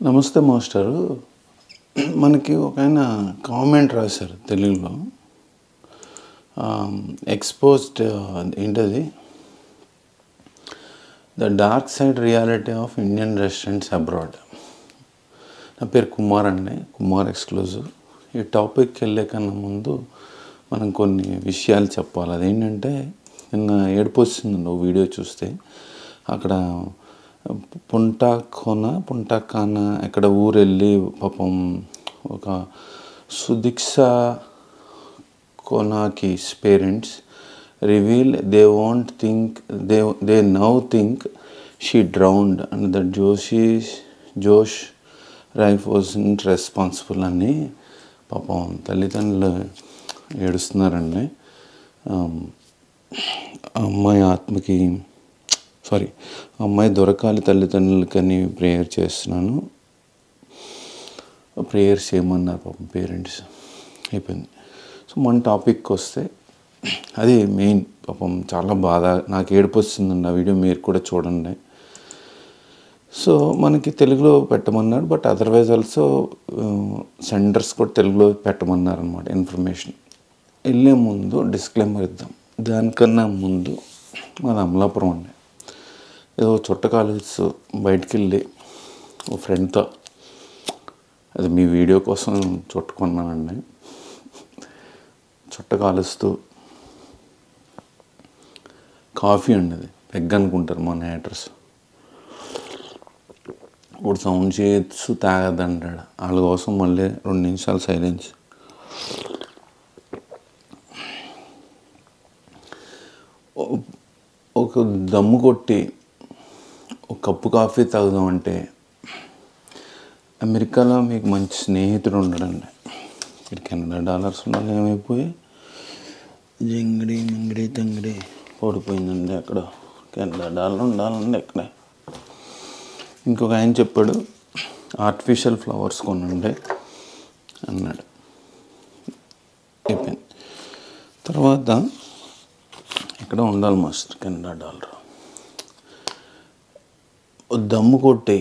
నమస్తే మాస్టరు. మనకి ఒక ఆయన కామెంట్ రాశారు తెలుగులో. ఎక్స్పోజ్డ్ ఏంటది, the dark side reality of Indian restaurants abroad. నా పేరు కుమార్ అండి, కుమార్ ఎక్స్క్లూజివ్. ఈ టాపిక్కి వెళ్ళే కన్నా ముందు మనం కొన్ని విషయాలు చెప్పాలి. అదేంటంటే, నిన్న ఏడుపు వచ్చిందండి ఓ వీడియో చూస్తే. అక్కడ పుంటాకానా ఎక్కడ ఊరు వెళ్ళి పాపం ఒక Sudiksha Konanki's parents reveal they now think she drowned and that Josh Riibe wasn't responsible అని పాపం తల్లిదండ్రులు ఏడుస్తున్నారండి. అమ్మాయి దొరకాలి తల్లిదండ్రులకని ప్రేయర్ చేస్తున్నాను. ప్రేయర్ చేయమన్నారు పాపం పేరెంట్స్. అయిపోయింది. సో మన టాపిక్కి వస్తే, అది మెయిన్. పాపం చాలా బాధ, నాకు ఏడుపు వస్తుందండి. ఆ వీడియో మీరు కూడా చూడండి. సో మనకి తెలుగులో పెట్టమన్నారు, బట్ అదర్వైజ్ ఆల్సో సెంటర్స్ కూడా తెలుగులో పెట్టమన్నారు అనమాట ఇన్ఫర్మేషన్. వెళ్ళే ముందు డిస్క్లైమర్ ఇద్దాం. దానికన్నా ముందు మాది అమలాపురం అండి. ఏదో చుట్ట కాలేజ్ బయటికి వెళ్ళి ఓ ఫ్రెండ్తో, అది మీ వీడియో కోసం చుట్టుకున్నానండి. చుట్ట కాలుస్తూ కాఫీ అండి, అది పెగ్ అనుకుంటారు మా నేటర్స్. ఇప్పుడు సౌండ్ చేయొచ్చు, తాగద్దంటాడు. వాళ్ళ కోసం మళ్ళీ 2 నిమిషాలు సైలెన్స్. ఒక దమ్ము కొట్టి ఒక కప్పు కాఫీ తాగుదామంటే అమెరికాలో మీకు మంచి స్నేహితుడు ఉండడండి. ఇక్కడ కెనడా డాలర్స్ ఉండాలి, ఏమైపోయి జింగిడి తంగిడి ఓడిపోయిందండి. అక్కడ కెనడా డాలర్ ఉండాలండి అక్కడ. ఇంకొక ఆయన చెప్పాడు, ఆర్టిఫిషియల్ ఫ్లవర్స్ కొనండి అన్నాడు. అయిపోయింది. తర్వాత ఇక్కడ ఉండాలి మాస్టర్ కెనడా డాలర్. దమ్ము కొట్టి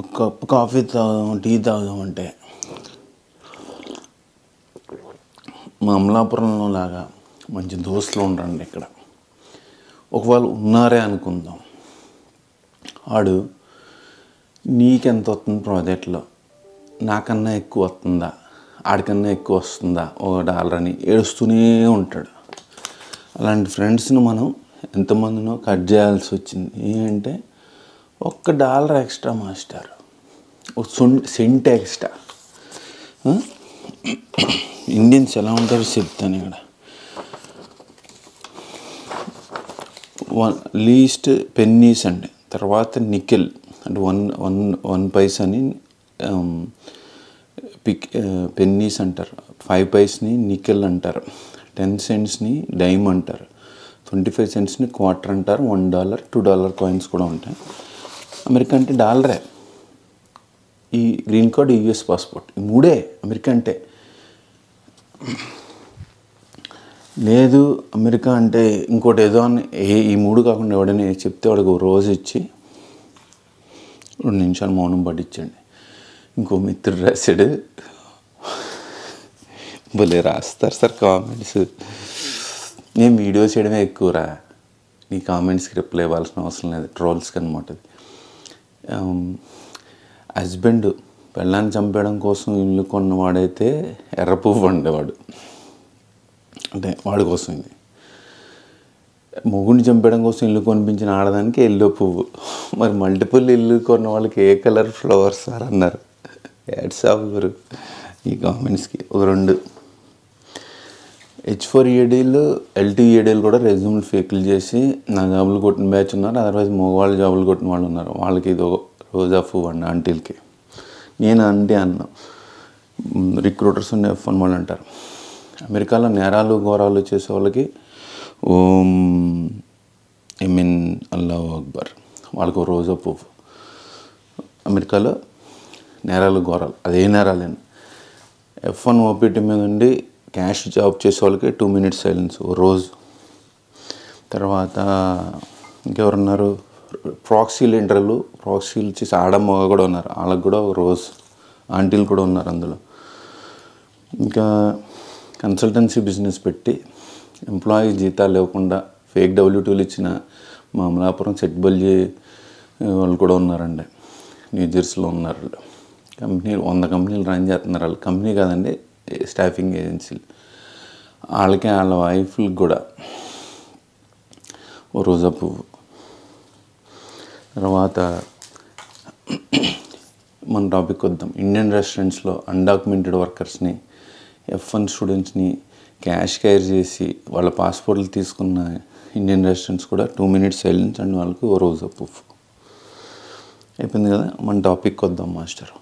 ఒక కప్పు కాఫీ తాగుదాం, టీ తాగుదామంటే మా అమలాపురంలో లాగా మంచి దోస్తులు ఉండరండి ఇక్కడ. ఒకవేళ ఉన్నారే అనుకుందాం, వాడు నీకెంత వస్తుంది ప్రాజెక్ట్లో, నాకన్నా ఎక్కువ వస్తుందా, ఆడికన్నా ఎక్కువ వస్తుందా, $1 అని ఏడుస్తూనే ఉంటాడు. అలాంటి ఫ్రెండ్స్ని మనం ఎంతమందినో కట్ చేయాల్సి వచ్చింది. ఏంటంటే $1 extra master, cent extra. Indians ఎలా ఉంటారో చెప్తాను ఇక్కడ. లీస్ట్ పెన్నీస్ అండి, తర్వాత నికెల్ అంటే వన్ పైసాని పెన్నీస్ అంటారు, 5 పైస్ని నికెల్ అంటారు, 10 సెంట్స్ని డైమ్ అంటారు, 25 సెంట్స్ని క్వార్టర్ అంటారు, $1, $2 కాయిన్స్ కూడా ఉంటాయి. అమెరికా అంటే డాలరే. ఈ గ్రీన్ కార్డ్, యూఎస్ పాస్పోర్ట్, ఈ 3 అమెరికా అంటే. లేదు అమెరికా అంటే ఇంకోటి ఏదో అని, ఈ 3 కాకుండా ఎవడని చెప్తే వాడికి రోజు ఇచ్చి 2 నిమిషాలు మౌనం పట్టించండి. ఇంకో మిత్రుడు రాశాడు, భలే రాస్తారు సార్ కామెంట్స్. నేను వీడియో చేయడమే ఎక్కువరా, నీ కామెంట్స్కి రిప్లై ఇవ్వాల్సిన అవసరం లేదు, ట్రోల్స్కి అనమాట. హస్బెండ్ పెళ్ళాన్ని చంపేయడం కోసం ఇల్లు కొన్నవాడైతే ఎర్ర పువ్వు ఉండేవాడు, అంటే వాడి కోసం. ఇది మొగుడిని చంపేయడం కోసం ఇల్లు కొనిపించిన ఆడదానికి ఎల్లో పువ్వు. మరి మల్టిపుల్ ఇల్లు కొన్న వాళ్ళకి ఏ కలర్ ఫ్లవర్స్ సార్ అన్నారు. యాడ్స్ ఆఫ్ ఈ కామెంట్స్కి. ఒక 2 H4EADలు, LTEADలు కూడా రెజ్యూమ్లు ఫేక్లు చేసి నా జాబులు కొట్టిన బ్యాచ్ ఉన్నారు. అదర్వైజ్ మగవాళ్ళు జాబులు కొట్టిన వాళ్ళు ఉన్నారు. వాళ్ళకి ఇది రోజా పువ్వు అండి ఆంటీలకి. నేను అంటే అన్నా, రిక్రూటర్స్ ఉన్న F1 వాళ్ళు అంటారు, అమెరికాలో నేరాలు ఘోరాలు చేసే వాళ్ళకి అల్లాహు అక్బర్, వాళ్ళకు రోజా పువ్వు. అమెరికాలో నేరాలు ఘోరాలు, అదే నేరాలేను. F1 OPT మీద ఉండి క్యాష్ జాబ్ చేసే వాళ్ళకి 2 minutes సైలెన్స్ ఓ రోజు. తర్వాత ఇంకెవరున్నారు, ప్రాక్సీలు ఇంటర్వ్యూలు ప్రాక్సీలు చేసి మగ కూడా ఉన్నారు, వాళ్ళకి కూడా రోజు ఆంటీలు కూడా ఉన్నారు అందులో. ఇంకా కన్సల్టెన్సీ బిజినెస్ పెట్టి ఎంప్లాయీ జీతాలు ఇవ్వకుండా ఫేక్ W2లు ఇచ్చిన మా అమలాపురం సెట్బల్జీ వాళ్ళు కూడా ఉన్నారండి, న్యూజెర్సీలో ఉన్నారు. కంపెనీలు 100 కంపెనీలు రన్ చేస్తున్నారు వాళ్ళు. కంపెనీ కాదండి, స్టాఫింగ్ ఏజెన్సీలు. వాళ్ళకి వాళ్ళ వైఫ్లకు కూడా ఓ రోజా పువ్వు. తర్వాత మన టాపిక్ వద్దాం. ఇండియన్ రెస్టారెంట్స్లో అన్డాక్యుమెంటెడ్ వర్కర్స్ని, F1 స్టూడెంట్స్ని క్యాష్ క్యారీ చేసి వాళ్ళ పాస్పోర్ట్లు తీసుకున్న ఇండియన్ రెస్టారెంట్స్ కూడా 2 minutes సైలెన్స్ అండ్ వాళ్ళకి ఓ రోజా పువ్వు. అయిపోయింది కదా. మన టాపిక్ వద్దాం మాస్టర్.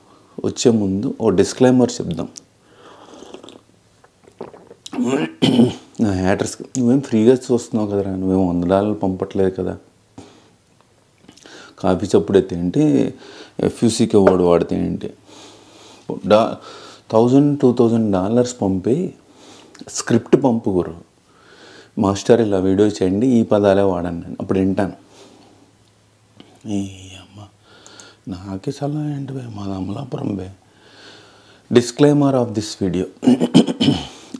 వచ్చే ముందు ఓ డిస్క్లైమర్ చెప్దాం. నా హ్యాటర్స్కి, నువ్వేం ఫ్రీగా చూస్తున్నావు కదరా, నువ్వేం $100 పంపట్లేదు కదా, కాఫీ చప్పుడైతే ఏంటి, FUCK వర్డ్ వాడితే ఏంటి, $1,000-2,000 పంపి స్క్రిప్ట్ పంపుకోరు. మాస్టర్ ఇలా వీడియో చేయండి, ఈ పదాలే వాడండి అని. అప్పుడు వింటాను. ఈ అమ్మ నాకే సలహా ఏంటి బే, మాది అమలాపురం బే. డిస్క్లైమర్ ఆఫ్ దిస్ వీడియో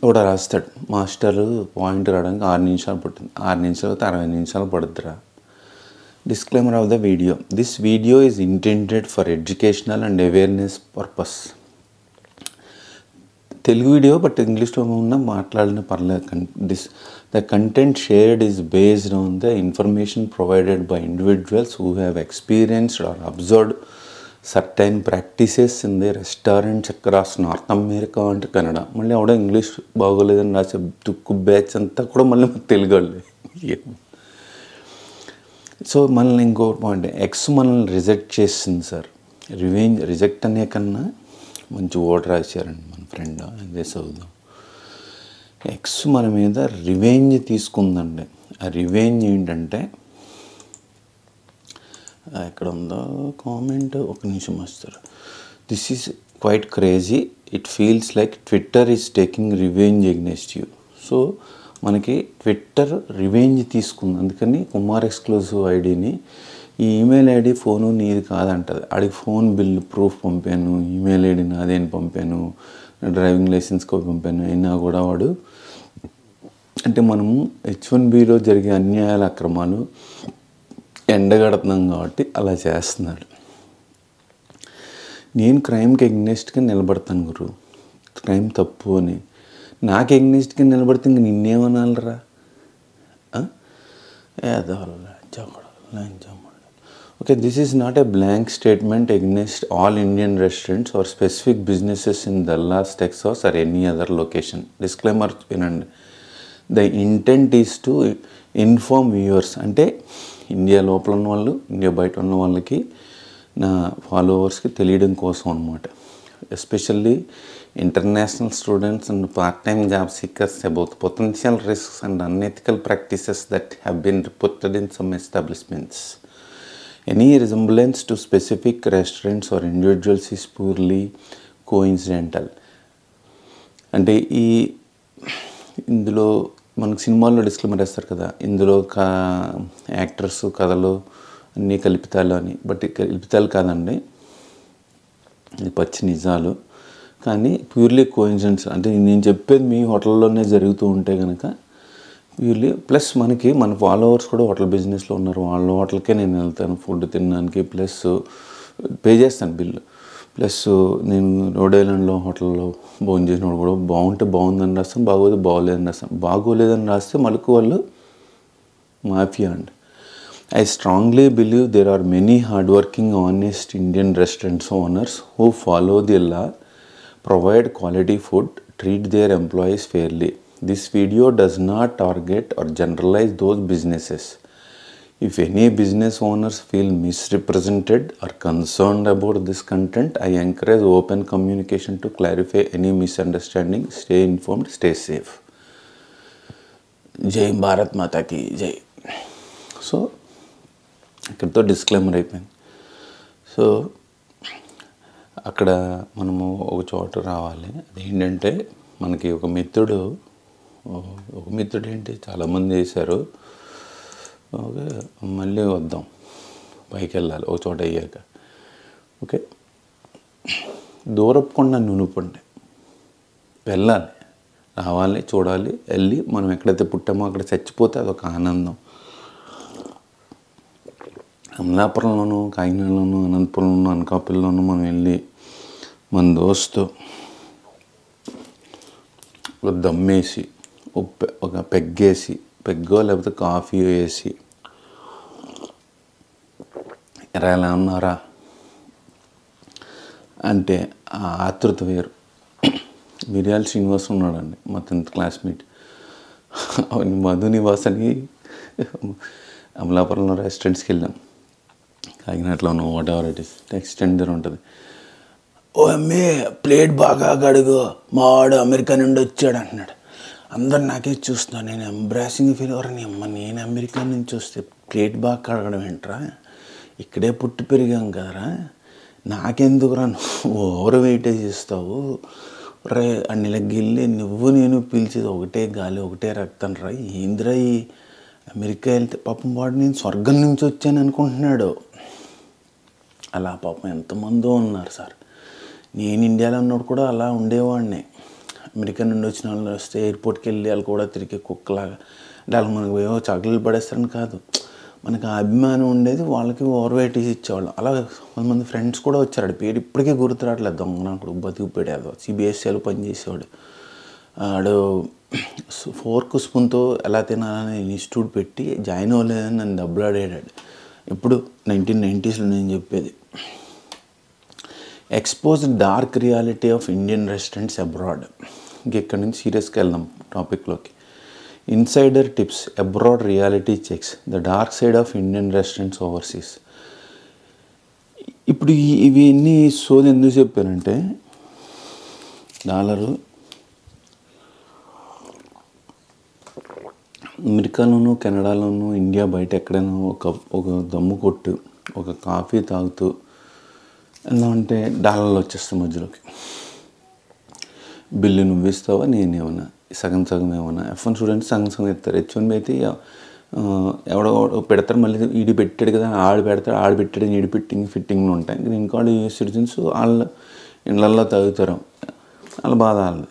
కూడా రాస్తాడు. మాస్టర్ పాయింట్ రావడానికి 6 నిమిషాలు పట్టింది, 6 నిమిషాలు 60 నిమిషాలు పడుద్దిరా. Disclaimer of the video. This video is intended for educational and awareness purpose. Telugu video but English lo unna maatladina parలేదు. The content shared is based on the information provided by individuals who have experienced or observed certain practices in the restaurants across North America and Canada. మళ్ళీ అవడ English బాగోలేదని రాసే తుక్కు batch అంతా కూడా మళ్ళీ తెలుగు వాళ్ళే. So మనల్ని ఇంకో పాయింట్, ఎక్స్ మనల్ని రిజెక్ట్ చేసింది సార్. రిజెక్ట్ అనే కన్నా మంచి ఓట్ రాశారండి మన ఫ్రెండ్, అదే చదువుదాం. ఎక్స్ మన మీద రివెంజ్ తీసుకుందండి. ఆ రివెంజ్ ఏంటంటే, ఎక్కడ ఉందో కామెంట్, ఒక నిమిషం వస్తారు. This is quiet crazy, it feels like Twitter is taking revenge against you. So మనకి ట్విట్టర్ రివెంజ్ తీసుకుంది. అందుకని కుమార్ ఎక్స్క్లూజివ్ ఐడిని, ఈ ఈమెయిల్ ఐడి ఫోను నీది కాదంటది. ఆడికి ఫోన్ బిల్ ప్రూఫ్ పంపాను, ఈమెయిల్ ఐడి నాదేని పంపాను, డ్రైవింగ్ లైసెన్స్ కాపీ పంపాను, అయినా కూడా వాడు, అంటే మనము H1Bలో జరిగే అన్యాయాల అక్రమాలు ఎండగడుతున్నాం కాబట్టి అలా చేస్తున్నాడు. నేను క్రైమ్కి ఎగ్నెస్ట్గా నిలబడతాను గురు, క్రైమ్ తప్పు అని. నాకు ఎగ్నెస్ట్గా నిలబడితే ఇంక నిన్నేమనాలరా, okay. This is not a blank statement against all Indian restaurants or specific businesses in Dallas, Texas or any other location. Disclaimer వినండి. The intent is to inform viewers, అంటే ఇండియా లోపల ఉన్న వాళ్ళు, ఇండియా బయట ఉన్న వాళ్ళకి, నా ఫాలోవర్స్కి తెలియడం కోసం అనమాట. Especially international students and part-time job seekers about potential risks and unethical practices that have been reported in some establishments. Any resemblance to specific restaurants or individuals is purely coincidental. అంటే ఇందులో మనకు సినిమాల్లో డిస్క్లైమర్ వేస్తారు కదా, ఇందులో actors కథలు అన్నీ కల్పితాలు అని. బట్ కల్పితాలు కాదండి, ఇది పచ్చి నిజాలు. కానీ ప్యూర్లీ కోఇన్సిడెన్స్, అంటే నేను చెప్పేది మీ హోటల్లోనే జరుగుతూ ఉంటే కనుక ప్యూర్లీ. ప్లస్ మనకి మన ఫాలోవర్స్ కూడా హోటల్ బిజినెస్లో ఉన్నారు, వాళ్ళ హోటల్కే నేను వెళ్తాను ఫుడ్ తినడానికి, ప్లస్ పే చేస్తాను బిల్లు. ప్లస్ నేను రోడ్ ఐలాండ్లో హోటల్లో భోజనం చేసినప్పుడు కూడా బాగుంటే బాగుందని రాస్తాను, బాగోదు బాగోలేదని రాస్తాను. బాగోలేదని రాస్తే మళ్ళీ వాళ్ళు మాఫియా అండి. I strongly believe there are many hardworking, honest Indian restaurant owners who follow the law, provide quality food, treat their employees fairly. This video does not target or generalize those businesses. If any business owners feel misrepresented or concerned about this content, I encourage open communication to clarify any misunderstanding. Stay informed, stay safe. Jai Bharat Mata ki Jai. So ఇక్కడితో disclaimer అయిపోయింది. So అక్కడ మనము ఒక చోట రావాలి. అదేంటంటే మనకి ఒక మిత్రుడు ఏంటి చాలామంది చేశారు. ఓకే, మళ్ళీ వద్దాం. పైకి వెళ్ళాలి ఒక చోట అయ్యాక. ఓకే, దూరపు కొండ నునుపండి, వెళ్ళాలి, రావాలి, చూడాలి, వెళ్ళి మనం ఎక్కడైతే పుట్టామో అక్కడ చచ్చిపోతే అదొక ఆనందం. అమలాపురంలోనూ, కాకినాడలోనూ, అనంతపురంలోనూ, అనకాపల్లిలోనూ మనం వెళ్ళి మన దోస్తు ఒక దమ్మేసి ఒక పెగ్గేసి, పెగ్గో లేకపోతే కాఫీ వేసి, ఎలా ఉన్నారా అంటే ఆ ఆతృత వేరు. మిర్యాల శ్రీనివాస్ ఉన్నాడండి, మా 10th క్లాస్మేట్. మధు నివాస్ అని అమలాపురంలో రెస్టారెంట్స్కి వెళ్ళాం, కాకినాడలోనూ whatever it is, extender ఉంటుంది. ఓ అమ్మే ప్లేట్ బాగా కడుగు, మా వాడు అమెరికా నుండి వచ్చాడు అంటున్నాడు. అందరు నాకే చూస్తున్నాను, నేను ఎంబ్రాసింగ్ ఫీల్ అవ్వరని. అమ్మ నేను అమెరికా నుంచి వస్తే ప్లేట్ బాగా కడగడం ఏంట్రా, ఇక్కడే పుట్టి పెరిగాం కదరా, నాకెందుకురా నువ్వు ఓవర్ వెయిటేజ్ ఇస్తావు రే అన్నిలగిల్లి, నువ్వు నేను పిలిచేది ఒకటే గాలి ఒకటే రక్తం రా, ఏందిరా ఈ అమెరికా వెళ్తే. పాపం వాడు నేను స్వర్గం నుంచి వచ్చాను అనుకుంటున్నాడు. అలా పాపం ఎంతమందో ఉన్నారు సార్. నేను ఇండియాలో ఉన్నప్పుడు కూడా అలా ఉండేవాడిని. అమెరికా నుండి వచ్చిన వాళ్ళు వస్తే ఎయిర్పోర్ట్కి వెళ్ళి వాళ్ళు కూడా తిరిగి కుక్కలాగా అంటే వాళ్ళు మనకు ఏవో చాక్లెట్లు పడేస్తారని కాదు, మనకు ఆ అభిమానం ఉండేది, వాళ్ళకి ఓవర్ వెయిటేజ్ ఇచ్చేవాళ్ళు. అలా కొంతమంది ఫ్రెండ్స్ కూడా వచ్చారు, పేరు ఇప్పటికీ గుర్తురాట్లేదు, దొంగనాకుడు బతికిపోయాడు, సిబిఎస్ఈలో పనిచేసేవాడు. ఆడు ఫోర్క్ స్పూన్తో ఎలా తినాలని ఇన్స్టిట్యూట్ పెట్టి జాయిన్ అవ్వలేదని నన్ను డబ్బులు అడిగాడు. ఇప్పుడు 1990s నేను చెప్పేది. Expose dark reality of Indian restaurants abroad. ఇంకెక్కడి నుంచి సీరియస్గా వెళ్దాం టాపిక్లోకి. Insider tips, abroad reality checks, the dark side of Indian restaurants overseas. ఇప్పుడు ఇవన్నీ సోది ఎందుకు చెప్పానంటే, డాలరు అమెరికాలోను, కెనడాలోను, ఇండియా బయట ఎక్కడైనా ఒక దమ్ము కొట్టు, ఒక కాఫీ తాగుతూ ఎలా అంటే డాలర్లు వచ్చేస్తాయి మధ్యలోకి. బిల్లు నువ్వు ఇస్తావా, నేనేమన్నా సగం సగం ఏమన్నా. F1 స్టూడెంట్స్ సగం సగం ఇస్తారు. H1B అయితే ఎవడో పెడతారు, మళ్ళీ ఈడి పెట్టాడు కదా ఆడు పెడతాడు, ఆడు పెట్టాడు ఈడి ఫిట్టింగ్లు ఉంటాయి. గ్రీన్ కార్డు యూఎస్ సిటిజన్స్ వాళ్ళ ఇళ్ళల్లో తాగుతారు, వాళ్ళ బాధ వాళ్ళది.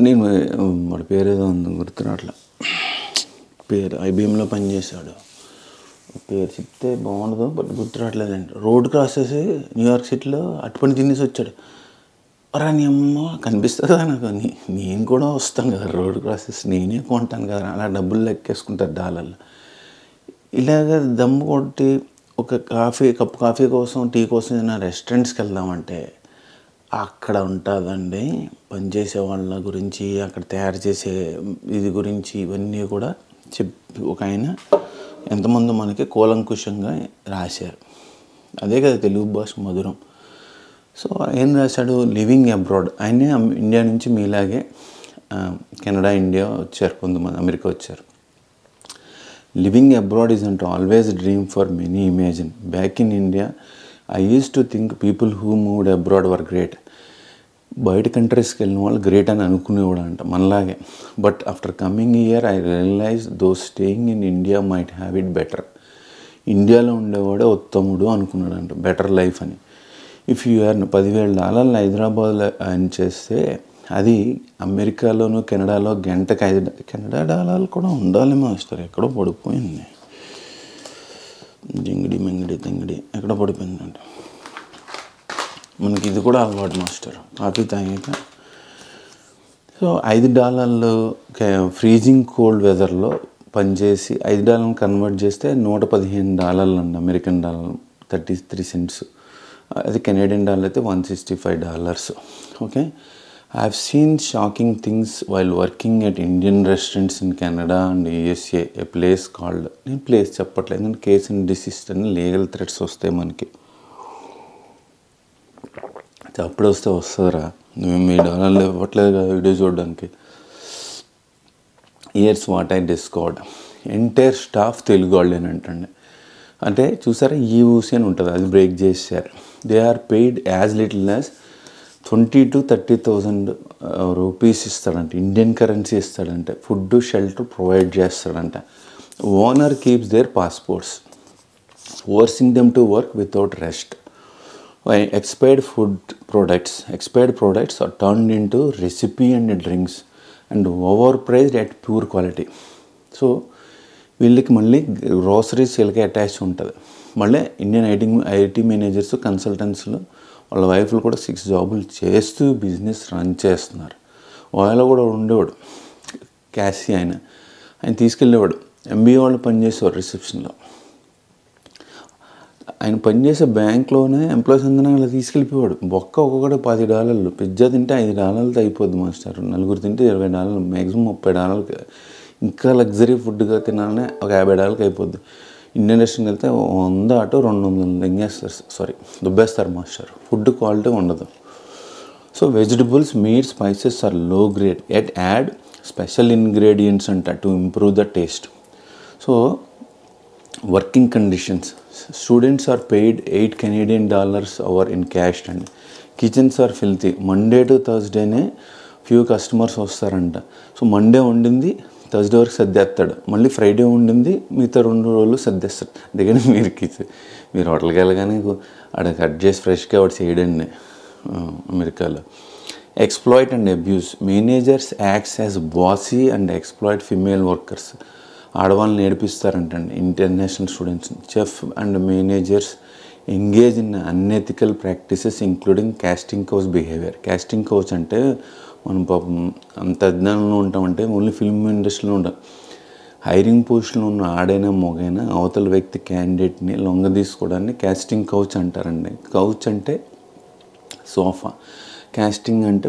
నేను వాడి పేరు ఏదో ఉంది గుర్తురాట్లా, పేరు IBMలో పనిచేశాడు, పేరు చెప్తే బాగుండదు బట్ గుర్తురాట్లేదండి. రోడ్ క్రాస్ చేసి న్యూయార్క్ సిటీలో అట్టుపని తినేసి వచ్చాడు. రా నీ అమ్మ కనిపిస్తుంది కదా నాకు, నేను కూడా వస్తాను కదా రోడ్ క్రాస్ చేసి, నేనే కొంటాను కదా, అలా డబ్బులు లెక్కేసుకుంటారు డాలర్లు. ఇలాగ దమ్ము కొట్టి ఒక కప్పు కాఫీ కోసం, టీ కోసం ఏదైనా రెస్టారెంట్స్కి వెళ్దామంటే అక్కడ ఉంటుందండి పనిచేసే వాళ్ళ గురించి, అక్కడ తయారు చేసే ఇది గురించి ఇవన్నీ కూడా చెప్పి ఒక ఆయన ఎంతమంది మనకి కూలంకుషంగా రాశారు. అదే కదా తెలుగు భాష మధురం. సో ఏం రాశాడు, లివింగ్ అబ్రాడ్. ఆయనే ఇండియా నుంచి మీలాగే కెనడా, ఇండియా వచ్చారు, కొంతమంది అమెరికా వచ్చారు. Living abroad isn't always a dream for many. Imagine back in India I used to think people who moved abroad were great. బయట కంట్రీస్కి వెళ్ళిన వాళ్ళు గ్రేట్ అని అనుకునేవాడు అంట మనలాగే. But after coming year I realise those staying in India might have it better. ఇండియాలో ఉండేవాడే ఉత్తముడు అనుకున్నాడంట, బెటర్ లైఫ్ అని. ఇఫ్ యూ ఎర్న్ $10,000 హైదరాబాద్లో ఎర్న్ చేస్తే అది అమెరికాలోను, కెనడాలో గంటకి కెనడా డాలర్లు కూడా ఉండాలి మాస్టర్. ఎక్కడో పడిపోయింది, జింగిడి మెంగిడి తెంగిడి ఎక్కడో పడిపోయిందంట. మనకి ఇది కూడా అలవాటు మాస్టర్, కాఫీ తాగాక. సో $5 ఫ్రీజింగ్ కోల్డ్ వెదర్లో పనిచేసి $5 కన్వర్ట్ చేస్తే $115 అండి, అమెరికన్ డాలర్ 33 cents. అది కెనేడియన్ డాలర్ అయితే $165. Okay, I have seen shocking things while working at Indian restaurants in Canada and USA. A place called, నేను ప్లేస్ చెప్పట్లేదు ఎందుకంటే కేస్ అండ్ డిసిస్ట్ అని లీగల్ థ్రెట్స్ వస్తాయి మనకి. అప్పుడు వస్తుందిరా, నువ్వు $1 ఇవ్వట్లేదు కదా వీడియో చూడడానికి. Years what I discovered, entire staff Telugu వాళ్ళేనంటండి. అంటే చూసారా ఈ ఊసి అని ఉంటుంది, అది బ్రేక్ చేశారు. They are paid as little as 20,000 to 30,000 rupees ఇస్తాడంట, ఇండియన్ కరెన్సీ ఇస్తాడంటే. ఫుడ్ షెల్టర్ ప్రొవైడ్ చేస్తాడంట. Owner keeps their passports, forcing them to work without rest. When expired products are turned into recipe and drinks and overpriced at poor quality. So వీళ్ళకి మళ్ళీ groceries వీళ్ళకి attach ఉంటుంది. మళ్ళీ Indian IT managers, కన్సల్టెంట్స్లు వాళ్ళ వైఫ్లు కూడా 6 జాబులు చేస్తూ బిజినెస్ రన్ చేస్తున్నారు. వాళ్ళలో కూడా ఉండేవాడు క్యాషీ, ఆయన తీసుకెళ్ళేవాడు. ఎంబీఏ వాళ్ళు పనిచేసేవారు రిసెప్షన్లో. ఆయన పనిచేసే బ్యాంక్లోనే ఎంప్లాయీస్ అందరూ అలా తీసుకెళ్ళిపోయాడు. బొక్క ఒక్కొక్కటి $10, పిజ్జా తింటే $5 అయిపోద్ది మాస్టర్, నలుగురు తింటే $20, మ్యాక్సిమం $30. ఇంకా లగ్జరీ ఫుడ్గా తినాలనే ఒక $50 అయిపోద్ది. ఇండియన్ రెస్టారెంట్కి వెళ్తే 100 అటు 200 దింగేస్తారు, దుబ్బేస్తారు మాస్టర్. ఫుడ్ క్వాలిటీ ఉండదు. So vegetables, meat, spices are low grade at add special ingredients అంట to improve the taste. So working conditions, students are paid $8 hour in cash and kitchens are filthy. Monday to థర్స్డేనే few customers వస్తారంట. So Monday వండింది Thursday వరకు సర్దేస్తాడు, మళ్ళీ Friday ఉండింది మిగతా 2 రోజులు సర్దేస్తాడు. అందుకని మీరు హోటల్కి వెళ్ళగానే ఆడ కట్ చేసి ఫ్రెష్గా వాడు చేయడండి. అమెరికాలో exploit and abuse, managers acts as bossy and exploit female workers. ఆడవాళ్ళని నేర్పిస్తారంటండి ఇంటర్నేషనల్ స్టూడెంట్స్ని. Chef and managers engage in unethical practices including casting couch behaviour. Casting couch అంటే మనం పాపం అంత అజ్ఞానంలో ఉంటామంటే ఓన్లీ ఫిల్మ్ ఇండస్ట్రీలో ఉంటాం. హైరింగ్ పోస్టులో ఉన్న ఆడైనా మొగైనా అవతల వ్యక్తి క్యాండిడేట్ని లొంగ తీసుకోవడాన్ని కాస్టింగ్ కౌచ్ అంటారండి. కౌచ్ అంటే సోఫా, కాస్టింగ్ అంటే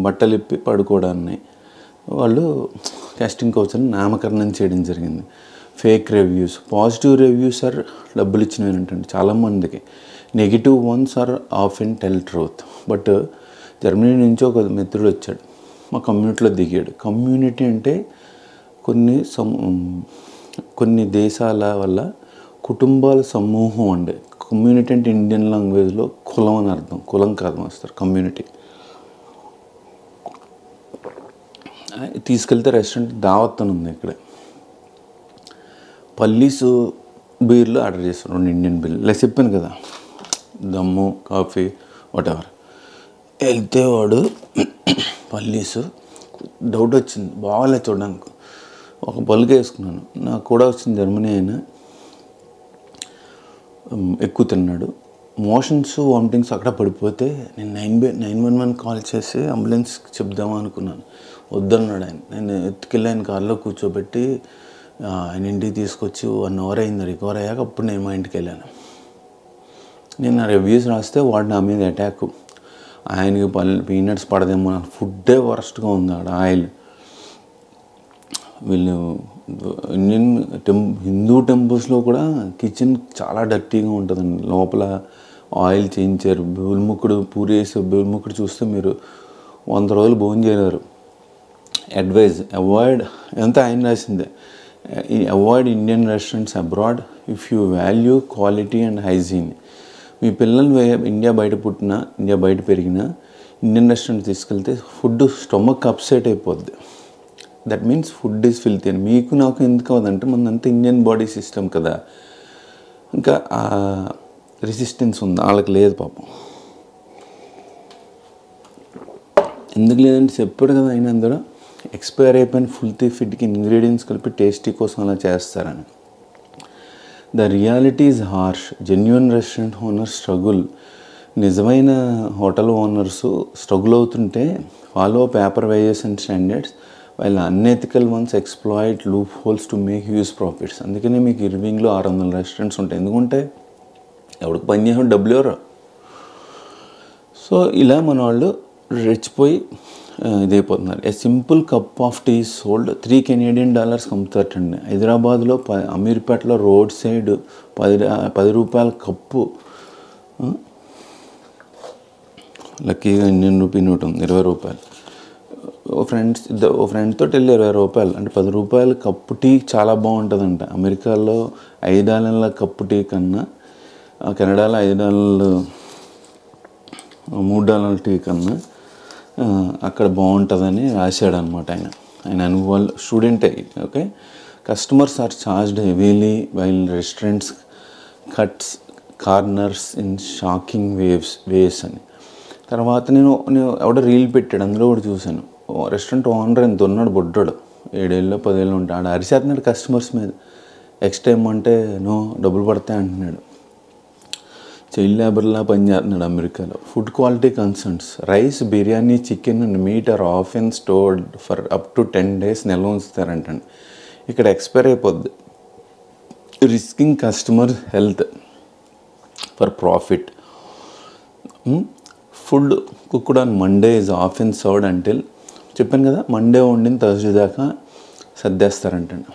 బట్టలు ఇప్పి పడుకోవడాన్ని వాళ్ళు కాస్టింగ్ కౌచ్ అని నామకరణం చేయడం జరిగింది. Fake reviews, positive reviews are డబ్బులు ఇచ్చినవి ఏంటంటే చాలామందికి, negative ones are often tell truth. But Germany నుంచి ఒక మిత్రుడు వచ్చాడు, మా కమ్యూనిటీలో దిగాడు. కమ్యూనిటీ అంటే కొన్ని దేశాల వల్ల కుటుంబాల సమూహం అండి. కమ్యూనిటీ అంటే ఇండియన్ లాంగ్వేజ్లో కులం అని అర్థం, కులం కాదు మాస్టర్, కమ్యూనిటీ. తీసుకెళ్తే రెస్టారెంట్ దావత్ అని ఉంది ఇక్కడ. పల్లీసు బీర్లు ఆర్డర్ చేస్తాను, 2 ఇండియన్ బీర్లు ఇలా చెప్పాను కదా, దమ్ము, కాఫీ, వాటెవర్. వెళ్తే వాడు పల్లీసు డౌట్ వచ్చింది, బాగాలేదు చూడడానికి. ఒక బల్క్ వేసుకున్నాను, నాకు కూడా వచ్చింది, జర్మనీ అయినా. ఎక్కువ తిన్నాడు, మోషన్స్, వామిటింగ్స్ అక్కడ పడిపోతే నేను 911 కాల్ చేసి అంబులెన్స్కి చెప్దామా అనుకున్నాను. వద్దన్నాడు ఆయన. నేను ఎత్తుకెళ్ళి ఆయన కార్లో కూర్చోబెట్టి ఆయన ఇంటికి తీసుకొచ్చి 1 అవర్ అయింది. రికవర్ అయ్యాక అప్పుడు నేను మా ఇంటికి వెళ్ళాను. నేను నా రివ్యూస్ రాస్తే వాడు నా మీద అటాక్. ఆయనకి పీనట్స్ పడదేమో, నాకు ఫుడ్డే వరస్ట్గా ఉంది. ఆడ ఆయిల్, వీళ్ళు ఇండియన్ హిందూ టెంపుల్స్లో కూడా కిచెన్ చాలా డర్టీగా ఉంటుందండి. లోపల ఆయిల్ చేయించారు. బేల్ముక్కుడు పూరి వేసి బేల్ముక్కుడు చూస్తే మీరు 100 రోజులు భోజనం చేయలేరు. అడ్వైజ్ అవాయిడ్, ఎంత ఆయన రాసిందే, avoid Indian restaurants abroad if you value quality and hygiene. మీ పిల్లల్ని ఇండియా బయట పుట్టినా, ఇండియా బయట పెరిగినా ఇండియన్ రెస్టారెంట్ తీసుకెళ్తే ఫుడ్ స్టొమక్ అప్సెట్ అయిపోద్ది. That means food is filthy అని. మీకు నాకు ఎందుకు అవ్వదంటే మనంతా ఇండియన్ బాడీ సిస్టమ్ కదా, ఇంకా రెసిస్టెన్స్ ఉంది, వాళ్ళకి లేదు పాపం. ఎందుకు లేదంటే చెప్పాడు కదా ఆయన, అందులో ఎక్స్పైర్ అయిపోయిన ఫుల్తీ ఫిడ్కి ఇంగ్రీడియంట్స్ కలిపి టేస్టీ కోసం అలా చేస్తారని. The reality is harsh. Genuine restaurant owners struggle. నిజమైన హోటల్ ఓనర్స్ స్ట్రగుల్ అవుతుంటే follow paper wages and standards, వాళ్ళ unethical ones exploit loopholes to make huge profits. అందుకనే మీకు ఇర్వింగ్లో 600 రెస్టారెంట్స్ ఉంటాయి. ఎందుకంటే ఎవరికి పని చేసిన డబ్బులు ఎవరు. సో ఇలా మన వాళ్ళు రెచ్చిపోయి ఇదైపోతున్నారు. A simple cup of tea sold $3 అమ్ముతారటండి. హైదరాబాద్లో అమీర్పేటలో రోడ్ సైడ్ ₹10 కప్పు. లక్కీగా ఇండియన్ రూపీ నోట్ ఉంది, ₹20. ఓ ఫ్రెండ్తో వెళ్ళి ₹20 అంటే ₹10 కప్పు టీ చాలా బాగుంటుందంట. అమెరికాలో $5 కప్పు టీ కన్నా, కెనడాలో $3 టీ కన్నా అక్కడ బాగుంటుందని రాశాడు అనమాట ఆయన అనుభవాలు. స్టూడెంటే, okay. Customers are charged heavily while restaurants cuts corners in shocking ways అని. తర్వాత నేను ఎవడో రీల్ పెట్టాడు, అందులో కూడా చూశాను. రెస్టారెంట్ ఓనర్ ఎంత ఉన్నాడు, బొడ్డాడు, 7 ఏళ్ళు 10 ఏళ్ళు ఉంటాడు, అరిచేస్తున్నాడు కస్టమర్స్ మీద. ఎక్స్ట్రా అంటే నో డబ్బులు పడతాయి అంటున్నాడు. చైల్డ్ లేబర్లా పనిచేస్తున్నాడు అమెరికాలో. Food quality concerns, rice, biryani, chicken and meat are often stored for up to 10 days నిల్వ ఉంచుతారంటండి. ఇక్కడ ఎక్స్పైర్ అయిపోద్ది. Risking customer health for profit. Food cooked on Monday is often served until, చెప్పాను కదా, మండే వండిన థర్స్డే దాకా సర్దేస్తారంటండి.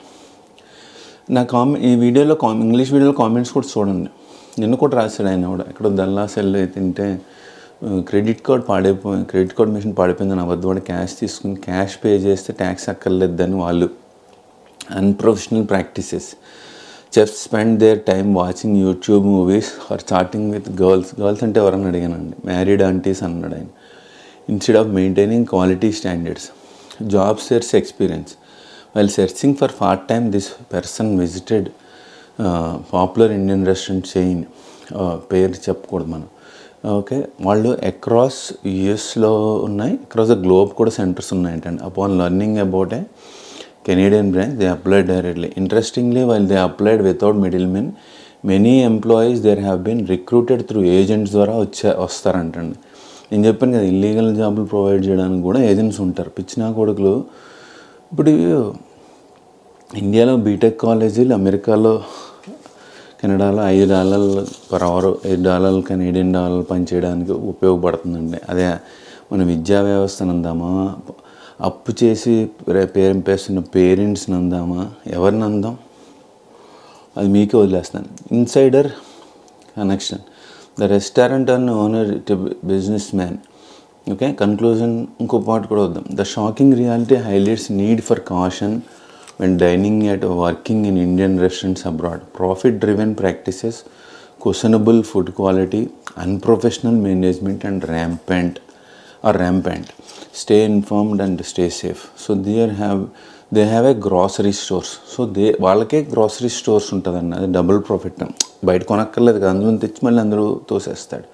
నా ఈ వీడియోలో ఇంగ్లీష్ వీడియోలో కామెంట్స్ కూడా చూడండి. నిన్న కూడా రాశాడు ఆయన కూడా, ఎక్కడో దల్లాస్ వెళ్ళి తింటే క్రెడిట్ కార్డ్ మిషన్ పాడిపోయిందని అబద్ధపడి క్యాష్ తీసుకుని క్యాష్ పే చేస్తే ట్యాక్స్ అక్కర్లేదని వాళ్ళు. Unprofessional practices. Chefs spend their time watching YouTube movies or chatting with girls అంటే ఎవరన్నా అడిగానండి, మ్యారీడ్ ఆంటీస్ అన్నాడు ఆయన. Instead of maintaining quality standards. Job search experience. While searching for part-time this person visited popular Indian restaurant chain, పేరు చెప్పకూడదు మనం. Okay, వాళ్ళు across యూఎస్లో ఉన్నాయి, అక్రాస్ ద గ్లోబ్ కూడా centres ఉన్నాయంటండి. Upon learning about a Canadian branch they applied directly. Interestingly while they applied without middle men, many employees there have been recruited through agents ద్వారా వస్తారంటండి. నేను చెప్పాను కదా, ఇల్లీగల్ జాబులు ప్రొవైడ్ చేయడానికి కూడా ఏజెంట్స్ ఉంటారు, పిచ్చినా కొడుకులు. ఇప్పుడు ఇండియాలో బీటెక్ కాలేజీలు, అమెరికాలో కెనడాలో $5 per hour, $8 కెనేడియన్ డాలర్ పనిచేయడానికి ఉపయోగపడుతుందండి. అదే మన విద్యా వ్యవస్థను అందామా, అప్పు చేసి పేరుస్తున్న పేరెంట్స్ని అందామా, ఎవరిని అందాం, అది మీకే వదిలేస్తాను. Insider connection. The restaurant and owner business man. Okay, conclusion ఇంకో పార్ట్ కూడా వద్దాం. The shocking reality highlights need for caution when dining at or working in Indian restaurants abroad. Profit-driven practices, questionable food quality, unprofessional management and rampant. Stay informed and stay safe. So they have a grocery stores. So వాళ్ళకే grocery stores ఉంటుందండి, అది double profit. బయట కొనక్కర్లేదు కదా, అందులో తెచ్చి మళ్ళీ అందరూ తోసేస్తాడు.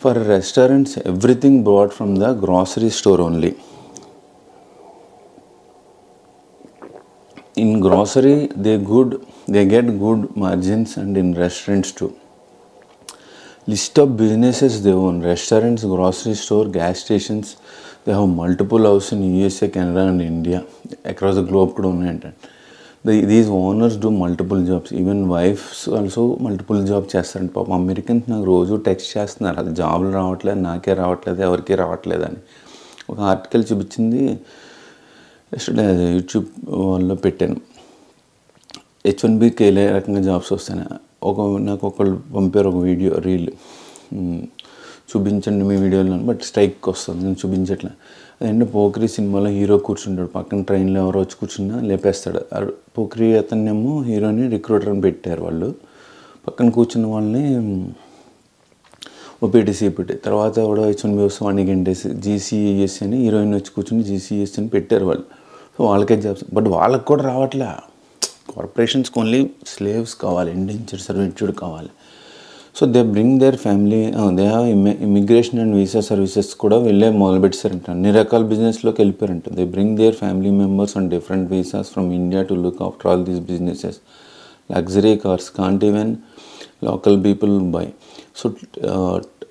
For restaurants everything brought from the grocery store only. In grocery they get good margins, and in restaurants too. List of businesses they own: restaurants, grocery store, gas stations. They have multiple houses in USA, Canada and India. Across the globe kuda unnayante. These owners do multiple jobs. Even wives also multiple jobs చేస్తారంట. పాపం Americans నాకు రోజు text చేస్తున్నారు, అది జాబులు రావట్లేదు, నాకే రావట్లేదు, ఎవరికి రావట్లేదు అని. ఒక ఆర్టికల్ చూపించింది ఎస్టర్డే, యూట్యూబ్ వాళ్ళలో పెట్టాను. H1Bకి ఏ రకంగా జాబ్స్ వస్తాయి. నాకు ఒకళ్ళు పంపారు ఒక వీడియో రీల్, చూపించండి మీ వీడియోలో, బట్ స్ట్రైక్ వస్తుంది, నేను చూపించట్లే. అదంటే పోక్రీ సినిమాలో హీరో కూర్చుంటాడు, పక్కన ట్రైన్లో ఎవరో వచ్చి కూర్చున్నా లేపేస్తాడు. పోక్రీ అతన్నేమో హీరోని రిక్రూటర్ని పెట్టారు వాళ్ళు, పక్కన కూర్చున్న వాళ్ళని ఓపీటీసీ పెట్టి, తర్వాత కూడా H1B వస్తే వాడిని గంటేసి GCES అని హీరోయిన్ వచ్చి కూర్చుని GCES అని పెట్టారు వాళ్ళు. సో వాళ్ళకే జాబ్స్, బట్ వాళ్ళకి కూడా రావట్లే. కార్పొరేషన్స్కి ఓన్లీ స్లేవ్స్ కావాలి, ఇండెంచర్ సర్వీట్యూడ్ కావాలి. So they bring their family, they have immigration and visa services కూడా వెళ్ళే మొదలుపెట్టారంట. అన్ని రకాల బిజినెస్లోకి వెళ్ళిపోయారంట. They bring their family members on different visas from India to look after all these businesses. Luxury cars can't even local people buy. So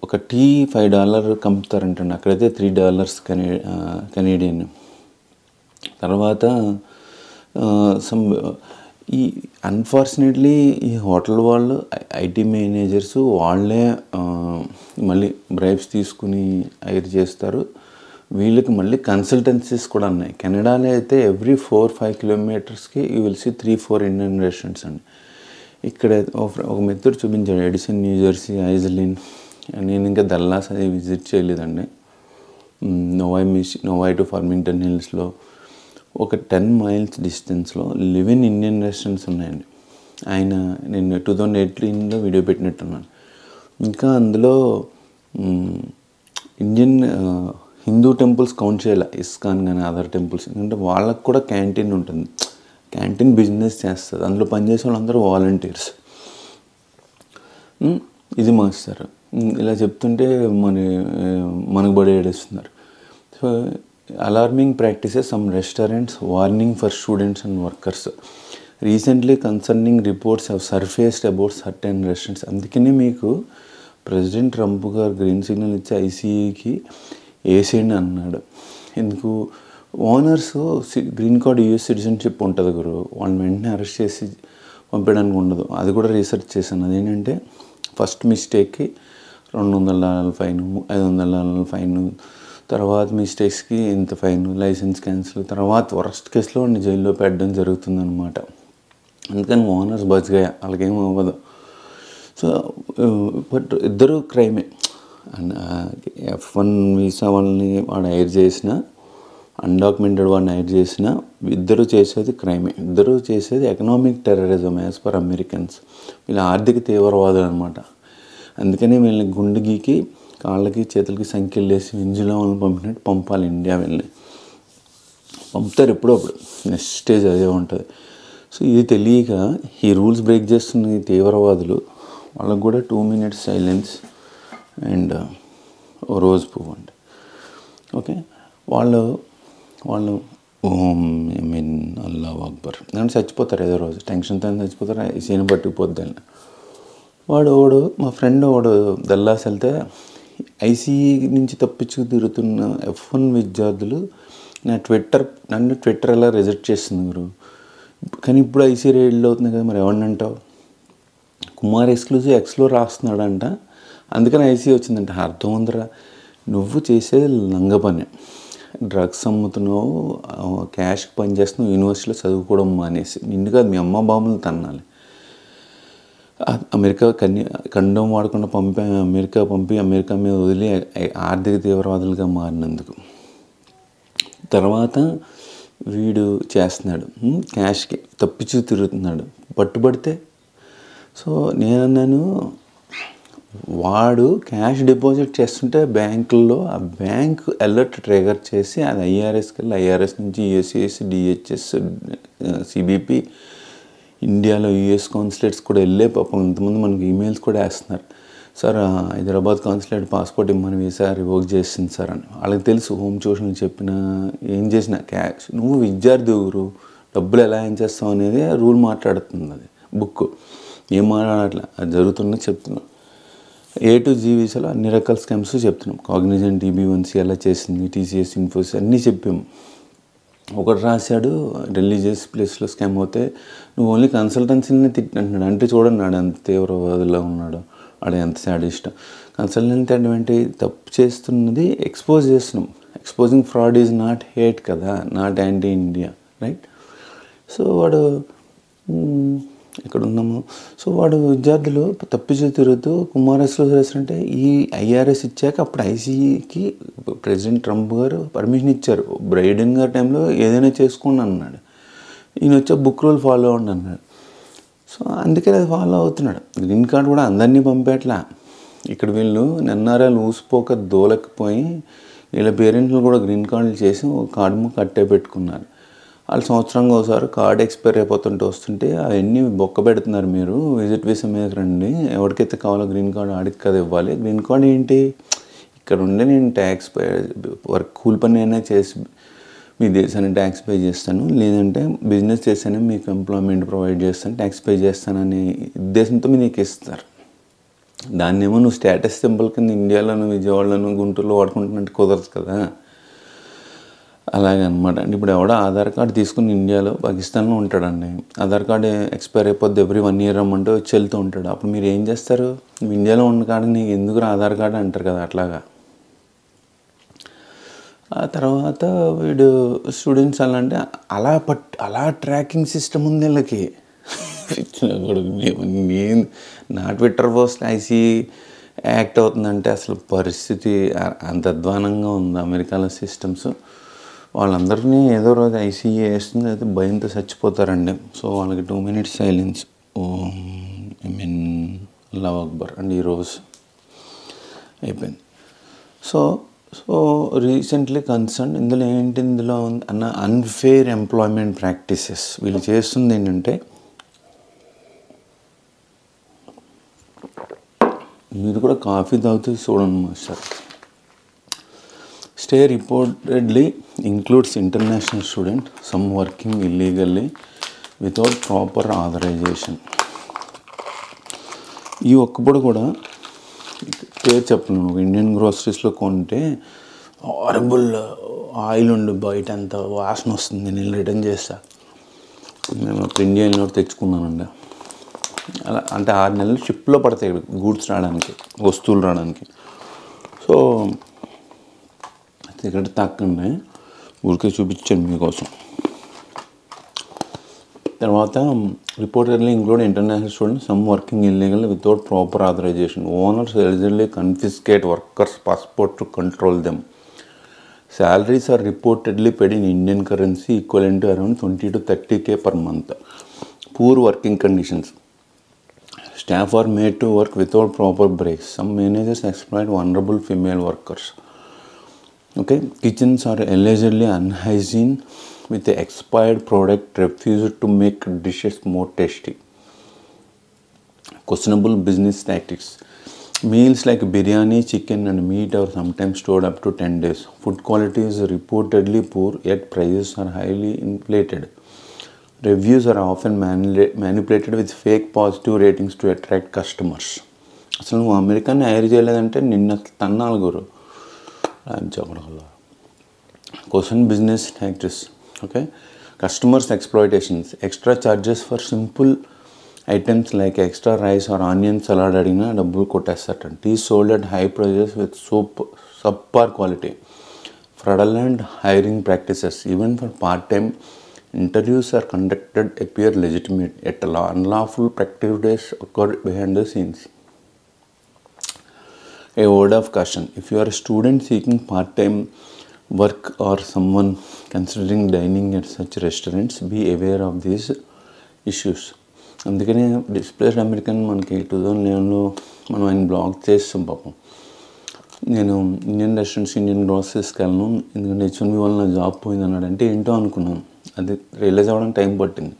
ఒక tea $5 కమ్ముతారంటండి, అక్కడైతే $3 కెనేడియన్. తర్వాత ఈ అన్ఫార్చునేట్లీ ఈ హోటల్ వాళ్ళు, ఐటీ మేనేజర్స్ వాళ్ళే మళ్ళీ బ్రైబ్స్ తీసుకుని హైర్ చేస్తారు. వీళ్ళకి మళ్ళీ కన్సల్టెన్సీస్ కూడా ఉన్నాయి. కెనడాలో అయితే every 4-5 kilometers you will see 3-4 Indian restaurants అండి. ఇక్కడ ఒక మెథడ్ చూపించాడు, ఎడిసన్, న్యూజెర్సీ, ఐజ్లిన్. నేను ఇంకా దల్లాస్ అది విజిట్ చేయలేదండి. నోవాయ్ టు ఫార్మింగ్టన్ హిల్స్లో ఒక 10 miles డిస్టెన్స్లో లివ్ ఇన్ ఇండియన్ రెస్టారెంట్స్ ఉన్నాయండి. ఆయన నేను 2018లో వీడియో పెట్టినట్టున్నాను. ఇంకా అందులో ఇండియన్ హిందూ టెంపుల్స్ కౌంట్ చేయాలి, ఇస్కాన్ కానీ అదర్ టెంపుల్స్, ఎందుకంటే వాళ్ళకు కూడా క్యాంటీన్ ఉంటుంది. క్యాంటీన్ బిజినెస్ చేస్తుంది, అందులో పనిచేసే వాళ్ళందరూ వాలంటీర్స్. ఇది మాస్టర్ ఇలా చెప్తుంటే మనకు బడి ఏడుస్తున్నారు. So alarming practices some restaurants warning for students and workers recently concerning reports have surfaced about certain restaurants. అందుకని మీకు ప్రెసిడెంట్ ట్రంప్ గారు గ్రీన్ సిగ్నల్ ఇచ్చి ఐసీఈకి వేసేయండి అన్నాడు. ఎందుకు? Owners green card US citizenship ఉంటుంది గురు, వాళ్ళని వెంటనే అరెస్ట్ చేసి పంపించడానికి ఉండదు. అది కూడా రీసెర్చ్ చేశాను. అదేంటంటే ఫస్ట్ మిస్టేక్కి $200 ఫైన్, $500 ఫైన్, తర్వాత మిస్టేక్స్కి ఇంత ఫైన్, లైసెన్స్ క్యాన్సిల్, తర్వాత వరస్ట్ కేసులో వాడిని జైల్లో పెట్టడం జరుగుతుందన్నమాట. అందుకని ఓనర్స్ బజ్గా వాళ్ళకేం అవ్వదు. సో బట్ ఇద్దరు క్రైమే. F1 వీసా వాళ్ళని వాడు హైర్ చేసిన, అన్డాక్యుమెంటెడ్ వాడిని హైర్ చేసిన, ఇద్దరు చేసేది క్రైమే. ఇద్దరు చేసేది economic terrorism as per Americans. వీళ్ళ ఆర్థిక తీవ్రవాదులు అనమాట. అందుకని వీళ్ళని గుండు గీకి కాళ్ళకి చేతులకి సంఖ్యలు వేసి వెంజులో వాళ్ళని పంపినట్టు పంపాలి ఇండియా. వెళ్ళి పంపుతారు ఎప్పుడప్పుడు, నెక్స్ట్ స్టేజ్ అదే ఉంటుంది. సో ఇది తెలియక ఈ రూల్స్ బ్రేక్ చేస్తున్న ఈ తీవ్రవాదులు వాళ్ళకు కూడా 2 minutes సైలెన్స్ అండ్ రోజ్ పువ్వు అండి. ఓకే, వాళ్ళు అల్లాహు అక్బర్ నేను చచ్చిపోతారు ఏదో రోజు, టెన్షన్తో చచ్చిపోతారు, ఈ సీన్ పట్టుకుపోద్ది అని. వాడు మా ఫ్రెండ్ దల్లాస్ వెళ్తే ఐసీఈ నుంచి తప్పించుకు తిరుగుతున్న F1 విద్యార్థులు నన్ను ట్విట్టర్ ఎలా రిజెక్ట్ చేస్తుంది గురు. కానీ ఇప్పుడు ఐసీ రైడ్లో అవుతుంది కదా, మరి ఎవరిని అంటావు? కుమార్ ఎక్స్క్లూజివ్ ఎక్స్లో రాస్తున్నాడంట, అందుకని ఐసీ వచ్చిందంట. అర్థం ఉందిరా, నువ్వు చేసేది లంగ పని, డ్రగ్స్ అమ్ముతున్నావు, క్యాష్కి పని చేస్తున్నావు, యూనివర్సిటీలో చదువుకోవడం మానేసి, నిన్ను కాదు మీ అమ్మ బాబులు తన్నాలి. అమెరికా ఖండం వాడకుండా అమెరికా మీద వదిలి ఆర్థిక తీవ్రవాదులుగా మారినందుకు. తర్వాత వీడు చేస్తున్నాడు, క్యాష్కి తప్పించు తిరుగుతున్నాడు, పట్టుబడితే. సో నేనన్నాను, వాడు క్యాష్ డిపాజిట్ చేస్తుంటే బ్యాంకుల్లో ఆ బ్యాంక్ అలర్ట్ ట్రిగర్ చేసి అది ఐఆర్ఎస్కి వెళ్ళి ఐఆర్ఎస్ నుంచి యూఎస్సిఎస్, డిహెచ్ఎస్, సిబిపి, ఇండియాలో యూఎస్ కాన్సులేట్స్ కూడా వెళ్ళే పాపం ఇంతమంది మనకి ఈమెయిల్స్ కూడా వేస్తున్నారు. సార్ హైదరాబాద్ కాన్సులేట్ పాస్పోర్ట్ ఇమ్మని వీసా రివోక్ చేసింది సార్ అని. వాళ్ళకి తెలుసు హోమ్ ట్యూషన్ చెప్పిన ఏం చేసినా క్యాష్. నువ్వు విద్యార్థి ఊరు, డబ్బులు ఎలా ఏం చేస్తావు అనేది రూల్ మాట్లాడుతుంది అది బుక్. ఏం మాట్లాడట్లా, అది జరుగుతున్నది చెప్తున్నాం. A to G వీసాలో అన్ని రకాల స్కామ్స్ చెప్తున్నాం. కాగ్నిజెంట్, EB1C ఎలా చేసింది, TCS, ఇన్ఫోసిస్ అన్నీ చెప్పాము. ఒకటి రాశాడు రిలీజియస్ ప్లేస్లో స్కామ్ అవుతే నువ్వు ఓన్లీ కన్సల్టెన్సీని తిట్టినట్టున్నాడు. అంటే చూడండి ఆడు ఎంత తీవ్రవాదులో ఉన్నాడు, ఆడు ఎంత సాడిస్ట్. కన్సల్టెన్సీ అంటే తప్పు చేస్తున్నది ఎక్స్పోజ్ చేస్తున్నాం. Exposing fraud is not hate కదా, not anti India, right? So వాడు ఇక్కడ ఉన్నాము. సో వాడు విద్యార్థులు తప్పించి తిరుగుతూ కుమారస్లో చేస్తుంటే ఈ ఐఆర్ఎస్ ఇచ్చాక అప్పుడు ఐసీఈకి ప్రెసిడెంట్ ట్రంప్ గారు పర్మిషన్ ఇచ్చారు. బైడెన్ గారి టైంలో ఏదైనా చేసుకోండి అన్నాడు. ఈయన వచ్చే బుక్ రూల్ ఫాలో అవ్వండి అన్నాడు. సో అందుకే అది ఫాలో అవుతున్నాడు. గ్రీన్ కార్డ్ కూడా అందరినీ పంపేట్లా. ఇక్కడ వీళ్ళు ఎన్ఆర్ఐలు ఊసిపోక దోలకపోయి వీళ్ళ పేరెంట్లు కూడా గ్రీన్ కార్డులు చేసి ఒక కార్డు కట్టే పెట్టుకున్నారు. వాళ్ళు సంవత్సరంగా ఒకసారి కార్డు ఎక్స్పైర్ అయిపోతుంటే వస్తుంటే అవన్నీ బొక్క పెడుతున్నారు. మీరు విజిట్ వీసా మీద రండి, ఎవరికైతే కావాలో గ్రీన్ కార్డు ఆడికి కదా ఇవ్వాలి. గ్రీన్ కార్డు ఏంటి, ఇక్కడ ఉండే నేను ట్యాక్స్ వర్క్ కూలి పని అయినా చేసి మీ దేశాన్ని ట్యాక్స్ పే చేస్తాను, లేదంటే బిజినెస్ చేస్తేనే మీకు ఎంప్లాయ్మెంట్ ప్రొవైడ్ చేస్తాను, ట్యాక్స్ పే చేస్తాననే ఉద్దేశంతో మీరు నీకు ఇస్తారు. దాన్నేమో నువ్వు స్టేటస్ సింబల్ కింద ఇండియాలోను, విజయవాడలోను, గుంటూరులో వాడుకుంటున్నట్టు కుదరదు కదా. అలాగే అనమాట. అంటే ఇప్పుడు ఎవడో ఆధార్ కార్డు తీసుకుని ఇండియాలో, పాకిస్తాన్లో ఉంటాడండి. ఆధార్ కార్డు ఎక్స్పైర్ అయిపోద్ది, ఎవ్రీ 1 year రమ్మంటే వచ్చి వెళ్తూ ఉంటాడు. అప్పుడు మీరు ఏం చేస్తారు? నువ్వు ఇండియాలో ఉన్న కాడికి నీకు ఎందుకు ఆధార్ కార్డు అంటారు కదా, అట్లాగా. ఆ తర్వాత వీడు స్టూడెంట్స్ అలా అంటే అలా ట్రాకింగ్ సిస్టమ్ ఉంది వీళ్ళకి. నేను నా ట్విట్టర్ పోస్ట్ ఐసీ యాక్ట్ అవుతుందంటే అసలు పరిస్థితి అంత అధ్వానంగా ఉంది అమెరికాలో సిస్టమ్స్. వాళ్ళందరినీ ఏదో రోజు ఐసీఏ వేస్తుంది, అయితే భయంతో చచ్చిపోతారండి. సో వాళ్ళకి 2 minutes silence. Allahu Akbar and ఈరోజు అయిపోయింది. సో సో రీసెంట్లీ కన్సర్న్ ఇందులో ఏంటి, ఇందులో అన్న అన్ఫెయిర్ ఎంప్లాయ్మెంట్ ప్రాక్టీసెస్. వీళ్ళు చేస్తుంది ఏంటంటే, మీరు కూడా కాఫీ తాగుతూ చూడండి master. Stay reportedly includes international student some working illegally without proper authorisation. ఈ ఒక్కప్పుడు కూడా పేరు చెప్పను, ఇండియన్ గ్రోసరీస్లో కొంటే హారబుల్ ఆయిల్ ఉండి బయట అంత వాసన వస్తుంది, నేను రిటర్న్ చేస్తా. మేము అప్పుడు ఇండియా వెళ్ళినప్పుడు తెచ్చుకున్నానండి. అలా అంటే 6 నెలలు షిప్లో పడతాయి గూడ్స్ రావడానికి, వస్తువులు రావడానికి. సో సిగరెట్ తాకండి, ఊరికే చూపించాను మీకోసం. తర్వాత reportedly include international students some working illegal without proper authorisation. Owners allegedly confiscate workers passport to control them. Salaries are reportedly paid in Indian currency equivalent to around 20 to 30K per month. Poor working conditions. Staff are made to work without proper breaks. Some managers exploit vulnerable female workers. Okay, kitchens are allegedly unhygiene with the expired product refused to make dishes more tasty. Questionable business tactics. Meals like biryani, chicken and meat are sometimes stored up to 10 days. Food quality is reportedly poor, yet prices are highly inflated. Reviews are often manipulated with fake positive ratings to attract customers. అసలు నువ్వు అమెరికాని hire చేయలేదంటే నిన్న తన్నాలు గురు రాజ్యాంగంలో. Question business tactics. Okay, customers exploitations. Extra charges for simple items like extra rice or onion salad అడిగినా డబ్బులు కొట్టేస్తారట. Tea sold at high prices with subpar quality. Fraudulent hiring practices. Even for part time interviews are conducted appear legitimate, yet unlawful practices occur behind the scenes. A word of caution: if you are a student seeking part-time work or someone considering dining at such restaurants, be aware of these issues. అందుకనే displaced American మనకి 2011లో మనం ఆయన blog చేస్తాం పాపం. నేను Indian restaurants, Indian గ్రోసరీస్కి వెళ్ళను ఎందుకంటే H1B వల్ల నా జాబ్ పోయింది అన్నాడు. అంటే ఏంటో అనుకున్నాను, అది రియలైజ్ అవ్వడానికి టైం పట్టింది.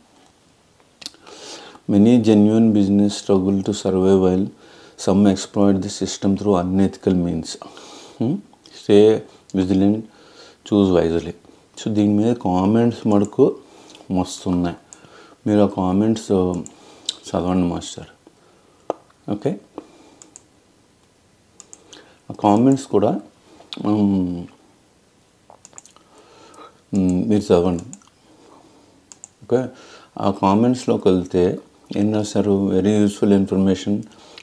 Many genuine business struggle to survive while some exploit the system through unethical means. Stay vigilant, choose wisely. So దీని మీద కామెంట్స్ మటుకు మస్తున్నాయి. మీరు ఆ కామెంట్స్ చదవండి మాస్టర్. ఓకే, ఆ కామెంట్స్ కూడా మీరు చదవండి. ఓకే, ఆ కామెంట్స్లోకి వెళ్తే ఏం రాస్తారు, very useful information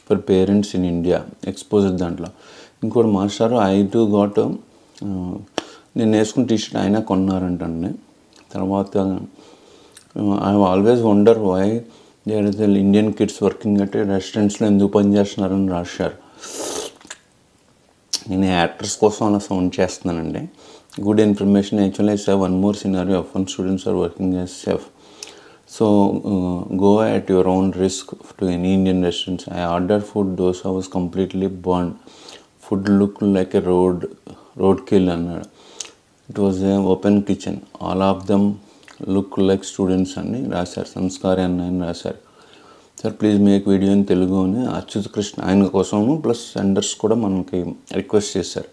for parents in India exposure. దాంట్లో ఇంకోటి మాస్టర్ ఐ టు గాట్ నేను వేసుకున్న టీషర్ట్ అయినా కొన్నారంటండి. తర్వాత I always wonder why there is Indian kids working at రెస్టారెంట్స్లో ఎందుకు పనిచేస్తున్నారని రాశారు. నేను యాక్టర్స్ కోసం అలా సౌండ్ చేస్తున్నానండి. Good information. Actually I one more scenario of one students are working as chef. So go at your own risk to any Indian restaurants. I ordered food, dosa was completely burned. Food looked like a roadkill అన్నాడు. It was an open kitchen. All of them look like students అని రాశారు. సంస్కారి అన్న రాశారు. Sir please make video in Telugu అని అచ్యుత్ కృష్ణ ఆయన కోసము plus senders కూడా మనకి రిక్వెస్ట్ చేశారు.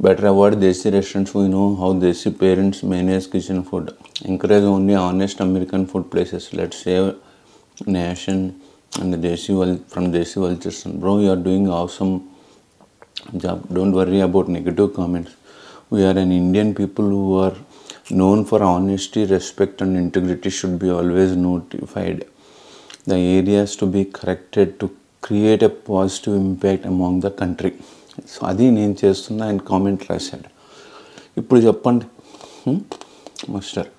Better avoid Desi restaurants. We know how Desi parents manage kitchen food. Encourage only honest American food places. Let's save nation and the Desi from Desi vultures. Bro, you are doing awesome job. Don't worry about negative comments. We are an Indian people who are known for honesty, respect and integrity should be always notified. The areas to be corrected to create a positive impact among the country. So అది నేను చేస్తున్నా. ఆయన comment రాశాడు. ఇప్పుడు చెప్పండి master.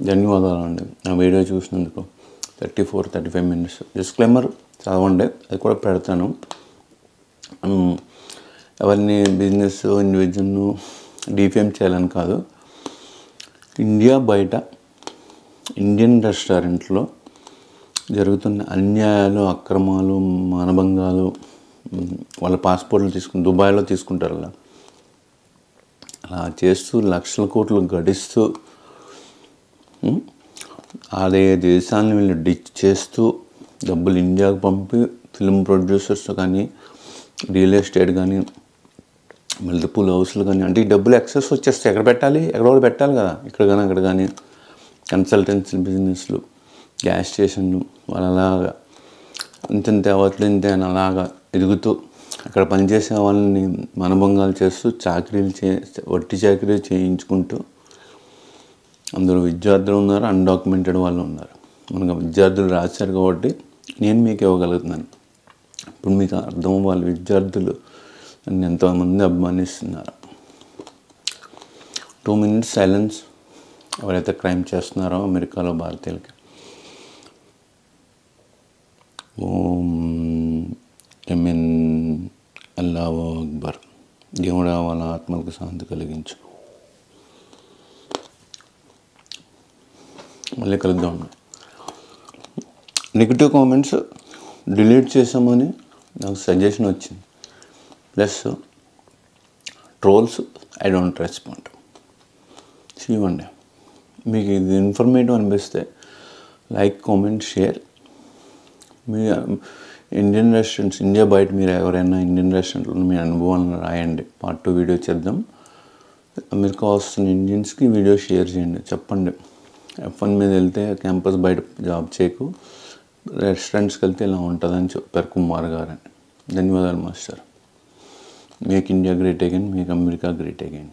ధన్యవాదాలు అండి నా వీడియో చూసినందుకు. 34-35 minutes డిస్క్లైమర్ చదవండి, అది కూడా పెడతాను. ఎవరిని బిజినెస్ ఇండివిజువల్ను డిఫేమ్ చేయాలని కాదు. ఇండియా బయట ఇండియన్ రెస్టారెంట్లో జరుగుతున్న అన్యాయాలు, అక్రమాలు, మానభంగాలు వాళ్ళ పాస్పోర్ట్లు తీసుకుని దుబాయ్లో తీసుకుంటారు అలా చేస్తూ లక్షల కోట్లు గడిస్తూ అదే దేశాన్ని వీళ్ళు డిచ్ చేస్తూ డబ్బులు ఇండియాకు పంపి ఫిల్మ్ ప్రొడ్యూసర్స్ కానీ రియల్ ఎస్టేట్ కానీ మల్టిపుల్ హౌస్లు కానీ అంటే ఈ డబ్బులు ఎక్సెస్ వచ్చేస్తాయి. ఎక్కడ పెట్టాలి, ఎక్కడో పెట్టాలి కదా, ఇక్కడ కానీ అక్కడ కానీ. కన్సల్టెన్సీ బిజినెస్లు, గ్యాస్ స్టేషన్లు, వాళ్ళు అలాగా ఇంత అవట్లు ఇంతే అని అలాగా ఎదుగుతూ అక్కడ పనిచేసే వాళ్ళని మనభంగాలు చేస్తూ వట్టి చాకరీలు చేయించుకుంటూ అందులో విద్యార్థులు ఉన్నారు, అన్డాక్యుమెంటెడ్ వాళ్ళు ఉన్నారు. మనకు విద్యార్థులు రాశారు కాబట్టి నేను మీకు ఇవ్వగలుగుతున్నాను. ఇప్పుడు మీకు అర్థం అవ్వాలి విద్యార్థులు నన్ను ఎంతోమంది అభిమానిస్తున్నారు. 2 minutes సైలెన్స్ ఎవరైతే క్రైమ్ చేస్తున్నారో అమెరికాలో భారతీయులకి. ఓం ఎమిన్ అల్లాహు అక్బర్. దేవుడా వాళ్ళ ఆత్మలకు శాంతి కలిగించు. మళ్ళీ కలుద్దాం. నెగిటివ్ కామెంట్స్ డిలీట్ చేసామని నాకు సజెషన్ వచ్చింది. Plus trolls I don't respond. ఇవ్వండి. మీకు ఇది ఇన్ఫర్మేటివ్ అనిపిస్తే లైక్, కామెంట్, షేర్. మీ ఇండియన్ రెస్టారెంట్స్, ఇండియా బయట మీరు ఎవరైనా ఇండియన్ రెస్టారెంట్లో మీ అనుభవాలను రాయండి. Part 2 వీడియో చేద్దాం. అమెరికా వస్తున్న ఇండియన్స్కి వీడియో షేర్ చేయండి. చెప్పండి F1 మీద వెళ్తే క్యాంపస్ బయట జాబ్ చేయకు, రెస్టారెంట్స్కి వెళ్తే ఇలా ఉంటుందని చెప్పారు కుమార్ గారు అని. ధన్యవాదాలు master. Make India great again, make America great again.